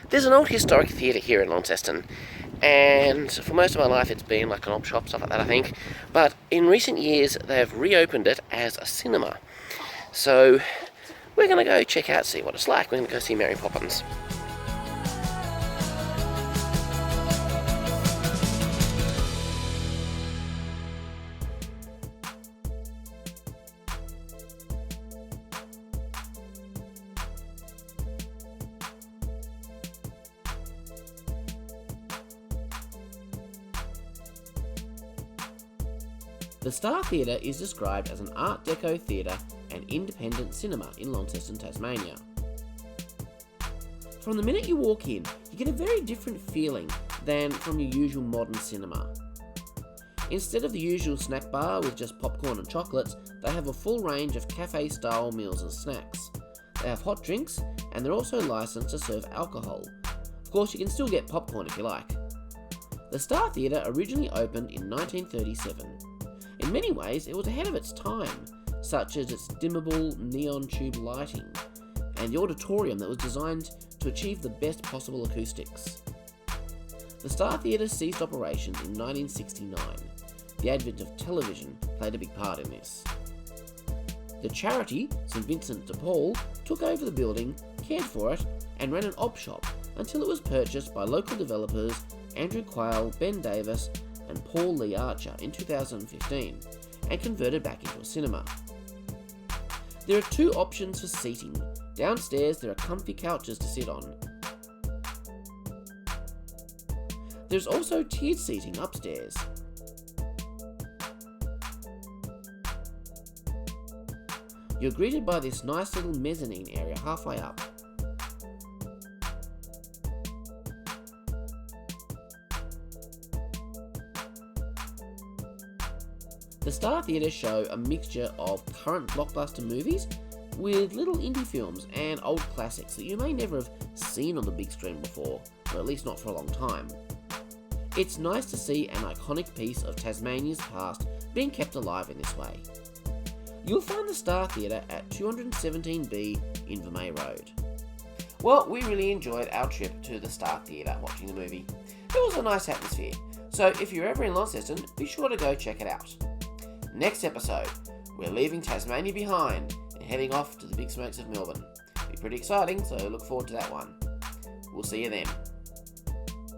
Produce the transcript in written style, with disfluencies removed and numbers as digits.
There's an old historic theatre here in Launceston, and for most of my life it's been like an op shop, stuff like that, I think. But in recent years they've reopened it as a cinema. So we're going to go check out, see what it's like. We're going to go see Mary Poppins. The Star Theatre is described as an Art Deco theatre and independent cinema in Launceston, Tasmania. From the minute you walk in, you get a very different feeling than from your usual modern cinema. Instead of the usual snack bar with just popcorn and chocolates, they have a full range of cafe-style meals and snacks. They have hot drinks, and they're also licensed to serve alcohol. Of course, you can still get popcorn if you like. The Star Theatre originally opened in 1937. In many ways, it was ahead of its time, such as its dimmable neon tube lighting and the auditorium that was designed to achieve the best possible acoustics. The Star Theatre ceased operations in 1969. The advent of television played a big part in this. The charity, St Vincent de Paul, took over the building, cared for it, and ran an op shop until it was purchased by local developers Andrew Quayle, Ben Davis, and Paul Lee Archer in 2015, and converted back into a cinema. There are two options for seating. Downstairs there are comfy couches to sit on. There's also tiered seating upstairs. You're greeted by this nice little mezzanine area halfway up. The Star Theatre show a mixture of current blockbuster movies with little indie films and old classics that you may never have seen on the big screen before, or at least not for a long time. It's nice to see an iconic piece of Tasmania's past being kept alive in this way. You'll find the Star Theatre at 217B Invermay Road. Well, we really enjoyed our trip to the Star Theatre watching the movie. It was a nice atmosphere, so if you're ever in Launceston, be sure to go check it out. Next episode, we're leaving Tasmania behind and heading off to the big smokes of Melbourne. It'll be pretty exciting, so look forward to that one. We'll see you then.